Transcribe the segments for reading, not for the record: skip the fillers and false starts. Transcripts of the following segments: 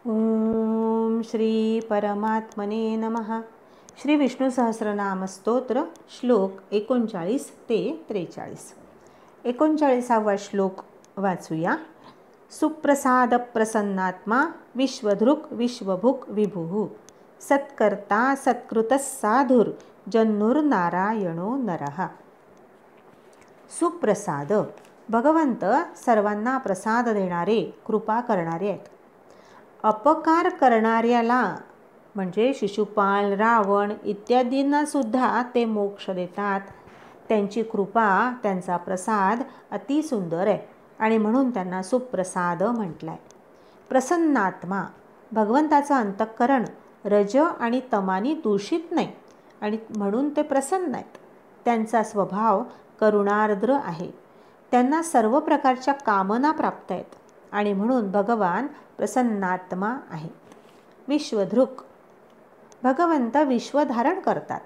ओम श्री परमात्मने नमः. श्री विष्णू सहस्रनाम स्तोत्र श्लोक 39 ते 43. 39वा श्लोक वाचूया. सुप्रसाद प्रसन्नात्मा विश्वधृक् विश्वभुक् विभुः सत्कर्ता सत्कृतः साधुर जन्नुर्नारायणो नरः. सुप्रसाद, भगवंत सर्वांना प्रसाद देणारे, कृपा करणारे आहेत. अपकार करणाऱ्याला म्हणजे शिशुपाल, रावण इत्यादींना सुद्धा ते मोक्ष देतात. त्यांची कृपा, त्यांचा प्रसाद अति सुंदर आहे आणि म्हणून त्यांना सुप्रसाद म्हटलं आहे. प्रसन्नात्मा, भगवंताचं अंतःकरण रज आणि तमानी दूषित नाही आणि म्हणून ते प्रसन्न आहेत. त्यांचा स्वभाव करुणार्द्र आहे. त्यांना सर्व प्रकारच्या कामना प्राप्त आहेत आणि म्हणून भगवान प्रसन्नात्मा आहे. विश्वधृक्, भगवंत विश्व धारण करतात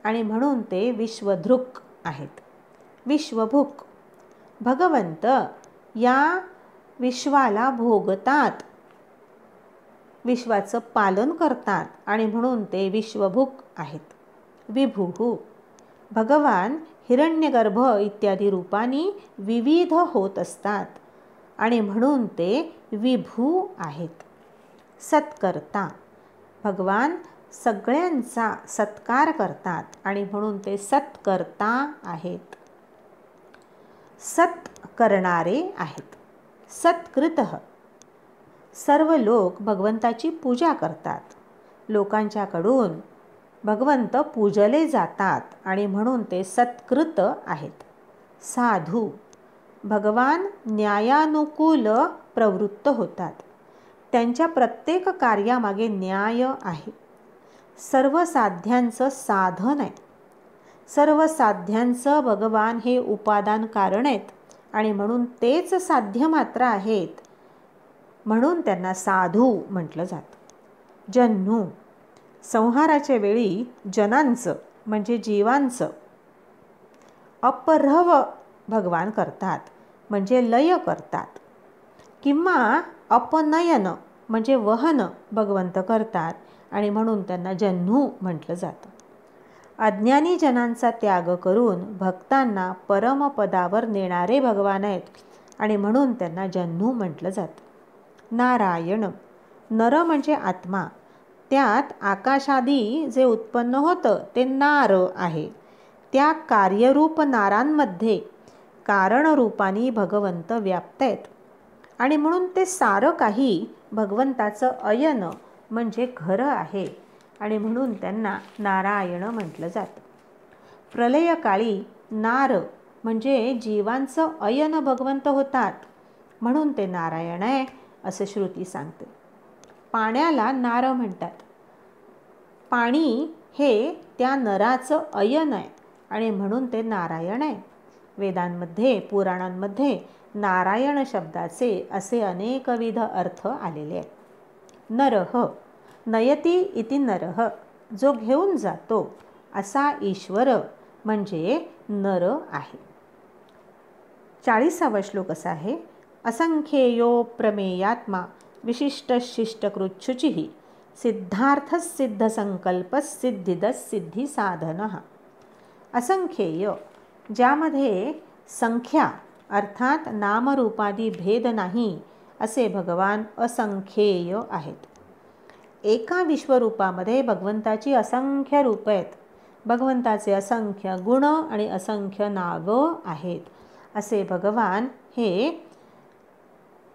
आणि म्हणून ते विश्वधृक् आहेत. विश्वभुक्, भगवंत या विश्वाला भोगतात, विश्वाचं पालन करतात आणि म्हणून ते विश्वभुक् आहेत. विभुः, भगवान हिरण्यगर्भ इत्यादी रूपांनी विविध होत असतात आणि म्हणून ते विभू आहेत. सत्कर्ता, भगवान सगळ्यांचा सत्कार करतात आणि म्हणून ते सत्कर्ता आहेत. सत करणारे आहेत. सत्कृतः, सर्व लोक भगवंताची पूजा करतात. लोकांच्याकडून भगवंत पूजले जातात आणि म्हणून ते सत्कृत आहेत. साधू, भगवान न्यायानुकूल प्रवृत्त होतात. त्यांच्या प्रत्येक कार्यामागे न्याय आहे. सर्व साध्यांचं साधन आहे. सर्व साध्यांचं भगवान हे उपादान कारण आहेत आणि म्हणून तेच साध्य मात्र आहेत, म्हणून त्यांना साधू म्हटलं जातं. जन्नू, संहाराच्या वेळी जनांचं म्हणजे जीवांचं अपरव भगवान करतात म्हणजे लय करतात, किंवा अपनयन म्हणजे वहन भगवंत करतात आणि म्हणून त्यांना जन्नू म्हटलं जातं. अज्ञानी जनांचा त्याग करून भक्तांना परमपदावर नेणारे भगवान आहेत आणि म्हणून त्यांना जन्नू म्हटलं जातं. नारायण, नर म्हणजे आत्मा, त्यात आकाशादी जे उत्पन्न होतं ते नार आहे. त्या कार्यरूप नारांमध्ये कारणरूपाने भगवंत व्याप्त आहेत आणि म्हणून ते सारं काही भगवंताचं अयन म्हणजे घरं आहे आणि म्हणून त्यांना नारायण म्हटलं जातं. प्रलयकाळी नार म्हणजे जीवांचं अयन भगवंत होतात म्हणून ते नारायण आहे असं श्रुती सांगते. पाण्याला नार म्हणतात. पाणी हे त्या नराचं अयन आहे आणि म्हणून ते नारायण आहे. वेदांमध्ये, पुराणांमध्ये नारायण शब्दाचे असे अनेकविध अर्थ आलेले आहेत. नरह, नयती इति नरह, जो घेऊन जातो असा ईश्वर म्हणजे नर आहे. 40वा श्लोक असा आहे. असंख्येयो प्रमेयात्मा विशिष्ट शिष्टकृच्छुचिः सिद्धार्थ सिद्ध संकल्प सिद्धिद सिद्धी साधन. असंख्येय, ज्यामध्ये संख्या अर्थात नामरूपादी भेद नाही असे भगवान असंख्येय आहेत. एका विश्वरूपामध्ये भगवंताची असंख्य रूप आहेत. भगवंताचे असंख्य गुण आणि असंख्य नावं आहेत. असे भगवान हे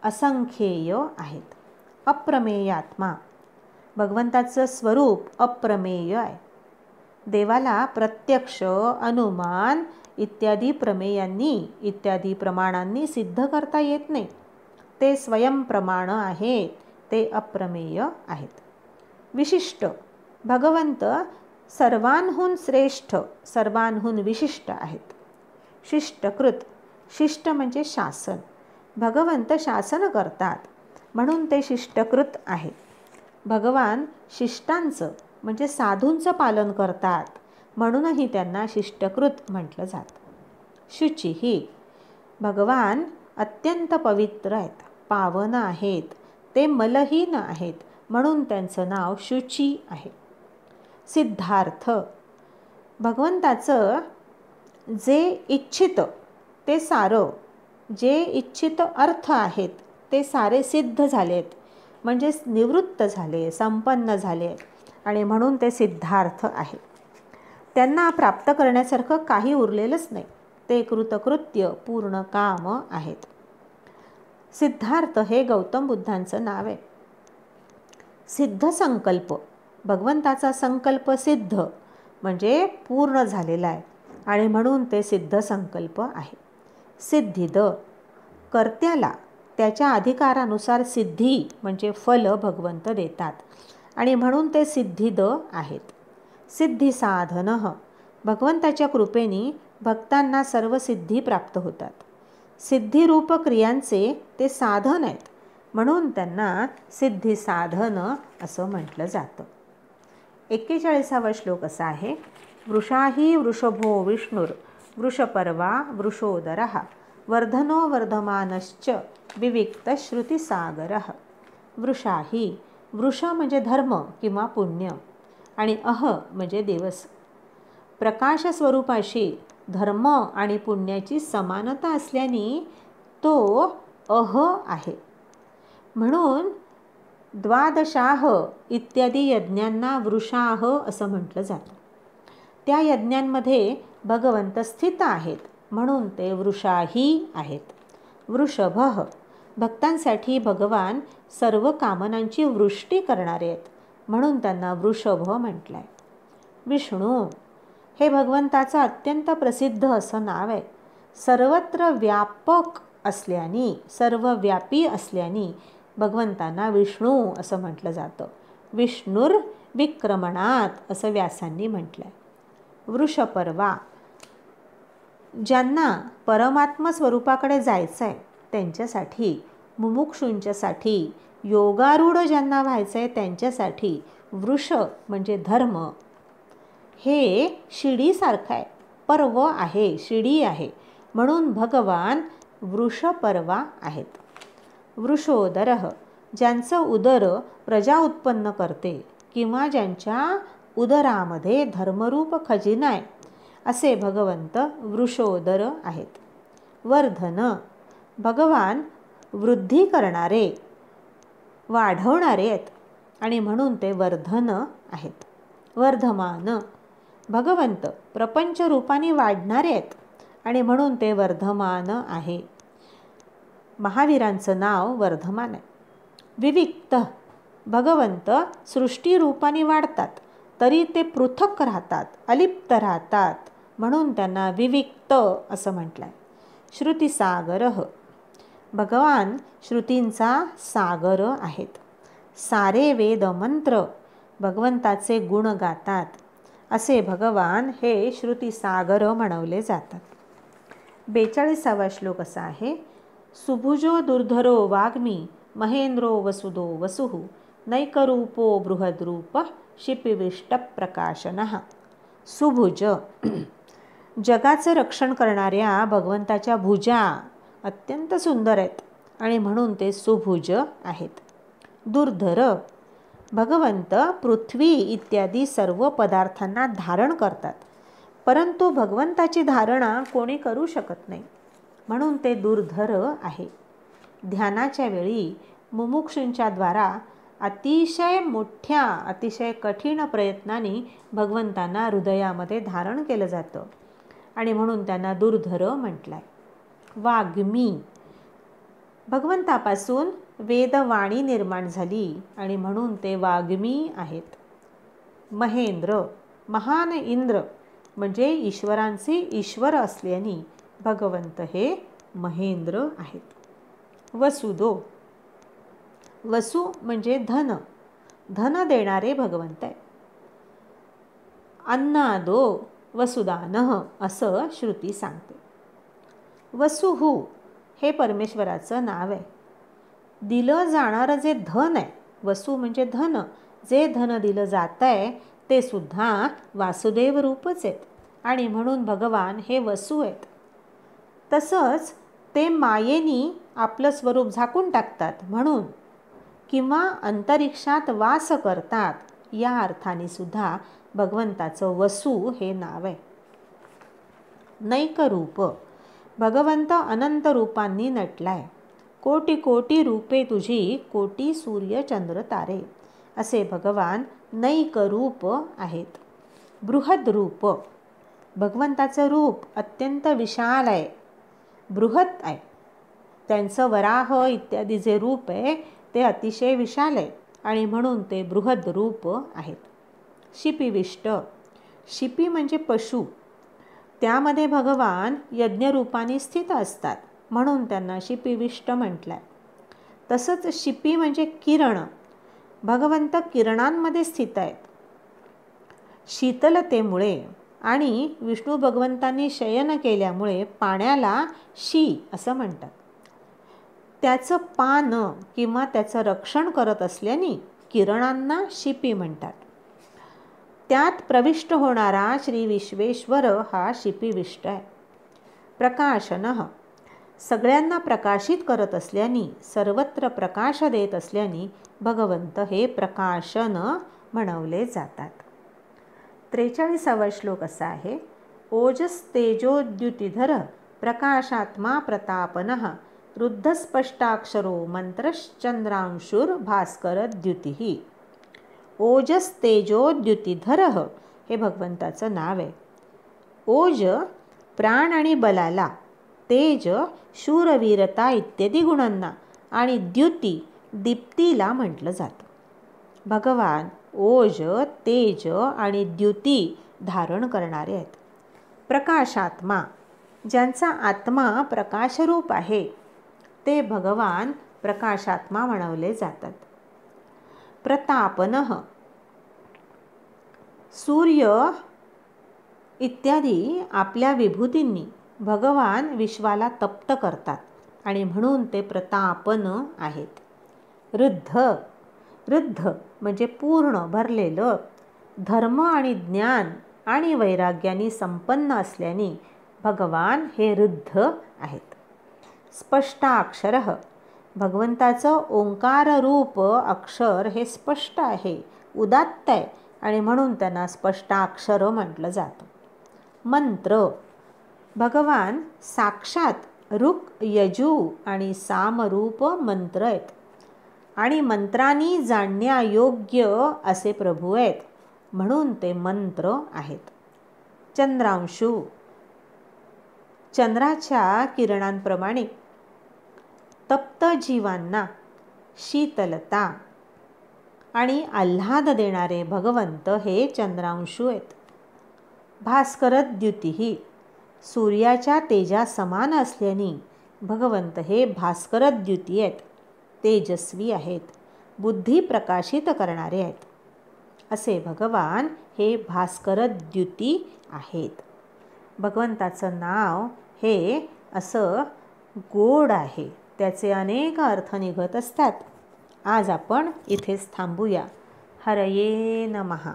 असंख्येय आहेत. अप्रमेयात्मा, भगवंताचं स्वरूप अप्रमेय आहे. देवाला प्रत्यक्ष, अनुमान इत्यादी प्रमेयांनी इत्यादी प्रमाणांनी सिद्ध करता येत नाही. ते स्वयंप्रमाण आहेत, ते अप्रमेय आहेत. विशिष्ट, भगवंत सर्वांहून श्रेष्ठ, सर्वांहून विशिष्ट आहेत. शिष्टकृत, शिष्ट म्हणजे शासन, भगवंत शासन करतात म्हणून ते शिष्टकृत आहेत. भगवान शिष्टांचं म्हणजे साधूंचं पालन करतात म्हणूनही त्यांना शिष्टकृत म्हटलं जातं. शुचिः, भगवान अत्यंत पवित्र आहेत, पावन आहेत. ते मलहीन आहेत म्हणून त्यांचं नाव शुची आहे. सिद्धार्थ, भगवंताचं जे इच्छित ते सारं, जे इच्छित अर्थ आहेत ते सारे सिद्ध झालेत, म्हणजे निवृत्त झाले, संपन्न झाले आणि म्हणून ते सिद्धार्थ आहे. त्यांना प्राप्त करण्यासारखं काही उरलेलंच नाही. ते कृतकृत्य पूर्ण काम आहेत. सिद्धार्थ हे गौतम बुद्धांचं नाव आहे. सिद्ध संकल्प, भगवंताचा संकल्प सिद्ध म्हणजे पूर्ण झालेला आहे आणि म्हणून ते सिद्ध संकल्प आहे. सिद्धिद, कर्त्याला त्याच्या अधिकारानुसार सिद्धी म्हणजे फल भगवंत देतात आणि म्हणून ते सिद्धिद आहेत. सिद्धी साधन, भगवंताच्या कृपेने भक्तांना सर्व सिद्धी प्राप्त होतात. सिद्धिरूप क्रियांचे ते साधन आहेत म्हणून त्यांना सिद्धी साधन असं म्हटलं जातं. 41वा श्लोक असा आहे. वृषाही वृषभो विष्णुर वृषपर्वा वृषोदरः वर्धनो वर्धमानश्च विविक्त श्रुतिसागरः. वृषाही, वृष म्हणजे धर्म किंवा पुण्य आणि अह म्हणजे दिवस. प्रकाश स्वरूपाशी धर्म आणि पुण्याची समानता असल्याने तो अह आहे. म्हणून द्वादशाह इत्यादी यज्ञांना वृषाह असं म्हटलं जातं. त्या यज्ञांमध्ये भगवंत स्थित आहेत म्हणून ते वृषाही आहेत. वृषभ, भक्तांसाठी भगवान सर्व कामनांची वृष्टी करणारे आहेत म्हणून त्यांना वृषभ म्हटलं आहे. विष्णू, हे भगवंताचं अत्यंत प्रसिद्ध असं नाव आहे. सर्वत्र व्यापक असल्याने, सर्वव्यापी असल्याने भगवंतांना विष्णू असं म्हटलं जातं. विष्णुर विक्रमणात असं व्यासांनी म्हटलं आहे. वृषपर्वा, ज्यांना परमात्म स्वरूपाकडे जायचं आहे त्यांच्यासाठी, मुमुक्षूंच्यासाठी, योगारूढ ज्यांना व्हायचं आहे त्यांच्यासाठी वृष म्हणजे धर्म हे शिडीसारखं आहे, पर्व आहे, शिडी आहे म्हणून भगवान वृषपर्वा आहेत. वृषोदरः, ज्यांचं उदर प्रजा उत्पन्न करते किंवा ज्यांच्या उदरामध्ये धर्मरूप खजिना आहे असे भगवंत वृषोदर आहेत. वर्धन, भगवान वृद्धी करणारे, वाढवणारे आहेत आणि म्हणून ते वर्धन आहेत. वर्धमान, भगवंत प्रपंच रूपाने वाढणारे आहेत आणि म्हणून ते वर्धमान आहे. महावीरांचं नाव वर्धमान आहे. विविक्त, भगवंत सृष्टी रूपाने वाढतात तरी ते पृथक राहतात, अलिप्त राहतात म्हणून त्यांना विविक्त असं म्हटलं आहे. श्रुतिसागरः, भगवान श्रुतींचा सागर आहेत. सारे वेद मंत्र भगवंताचे गुण गातात असे भगवान हे श्रुतिसागर म्हणवले जातात. 42वा श्लोक असा आहे. सुभुजो दुर्धरो वाग्मी महेंद्रो वसुदो वसुः नैकरूपो बृहद्रूप शिपिविष्ट प्रकाशनः. सुभुज, जगाचं रक्षण करणाऱ्या भगवंताच्या भुजा अत्यंत सुंदर आहेत आणि म्हणून ते सुभुज आहेत. दुर्धर, भगवंत पृथ्वी इत्यादी सर्व पदार्थांना धारण करतात परंतु भगवंताची धारणा कोणी करू शकत नाही म्हणून ते दुर्धर आहे. ध्यानाच्या वेळी मुमुक्षूंच्या द्वारा अतिशय मोठ्या, अतिशय कठीण प्रयत्नाने भगवंतांना हृदयामध्ये धारण केलं जातं आणि म्हणून त्यांना दुर्धर म्हटलं आहे. वाग्मी, भगवंतापासून वेदवाणी निर्माण झाली आणि म्हणून ते वाग्मी आहेत. महेंद्र, महान इंद्र म्हणजे ईश्वरांचे ईश्वर असल्याने भगवंत हे महेंद्र आहेत. वसुदो, वसु म्हणजे धन, धन देणारे भगवंत आहे. अन्नादो वसुदानः असं श्रुती सांगते. वसुहू हे परमेश्वराचं नाव आहे. दिलं जाणारं जे धन आहे, वसु म्हणजे धन, जे धन दिलं जात आहे ते सुद्धा वासुदेव रूपच आहेत आणि म्हणून भगवान हे वसु आहेत. तसंच ते मायेनी आपलं स्वरूप झाकून टाकतात म्हणून किंवा अंतरिक्षात वास करतात या अर्थाने सुद्धा भगवंताचं वसू हे नाव आहे. नैक रूप, भगवंत अनंत रूपांनी नटलाय. कोटी कोटी रूपे तुझी, कोटी सूर्य चंद्र तारे, असे भगवान नैक रूप आहेत. बृहद रूप, भगवंताचं रूप अत्यंत विशाल आहे, बृहत आहे. त्यांचं वराह इत्यादी जे रूप आहे ते अतिशय विशाल आहे आणि म्हणून ते बृहद रूप आहेत. शिपिविष्ट, शिपी म्हणजे पशु, त्यामध्ये भगवान यज्ञरूपाने स्थित असतात म्हणून त्यांना शिपिविष्ट म्हटलंय. तसंच शिपी म्हणजे किरण, भगवंत किरणांमध्ये स्थित आहेत. शीतलतेमुळे आणि विष्णू भगवंतांनी शयन केल्यामुळे पाण्याला शी असं म्हणतात. त्याचं पान किंवा त्याचं रक्षण करत असल्याने किरणांना शिपी म्हणतात. त्यात प्रविष्ट होणारा श्री विश्वेश्वर हा शिपिविष्ट आहे. प्रकाशनः, सगळ्यांना प्रकाशित करत असल्याने, सर्वत्र प्रकाश देत असल्याने भगवंत हे प्रकाशन म्हणवले जातात. 43वा श्लोक असा आहे. ओजस्तेजोद्युतिधर प्रकाशात्मा प्रतापनः रुद्धस्पष्टाक्षरो मंत्रश्चंद्रांशुर्भास्करद्युतिः. ओजस्तेजोद्युतिधर हे भगवंताचं नाव आहे. ओज प्राण आणि बलाला, तेज शूरवीरता इत्यादी गुणांना आणि द्युती दीप्तीला म्हटलं जातं. भगवान ओज, तेज आणि द्युती धारण करणारे आहेत. प्रकाशात्मा, ज्यांचा आत्मा प्रकाशरूप आहे ते भगवान प्रकाशात्मा म्हणवले जातात. प्रतापनः, सूर्य इत्यादी आपल्या विभूतींनी भगवान विश्वाला तप्त करतात आणि म्हणून ते प्रतापन आहेत. रुद्ध, रुद्ध म्हणजे पूर्ण भरलेलं, धर्म आणि ज्ञान आणि वैराग्याने संपन्न असल्याने भगवान हे रुद्ध आहेत. स्पष्टाक्षरः, भगवंताचं ओंकार रूप अक्षर हे स्पष्ट आहे, उदात्त आहे आणि म्हणून त्यांना स्पष्टाक्षर म्हटलं जातं. मंत्र, भगवान साक्षात ऋक, यजू आणि सामरूप मंत्र आहेत आणि मंत्रांनी जाणण्यायोग्य असे प्रभू आहेत म्हणून ते मंत्र आहेत. चंद्रांशू, चंद्राच्या किरणांप्रमाणे तप्त जीवांना शीतलता आणि आल्हाद देणारे भगवंत हे चंद्रांशू आहेत. भास्करद्युतिः, सूर्याच्या तेजा समान असल्याने भगवंत हे भास्करद्युती आहेत, तेजस्वी आहेत, बुद्धी प्रकाशित करणारे आहेत. असे भगवान हे भास्करद्युती आहेत. भगवंताचं नाव हे असं गोड आहे, त्याचे अनेक अर्थ निघत असतात. आज आपण इथेच थांबूया. हरये नमः.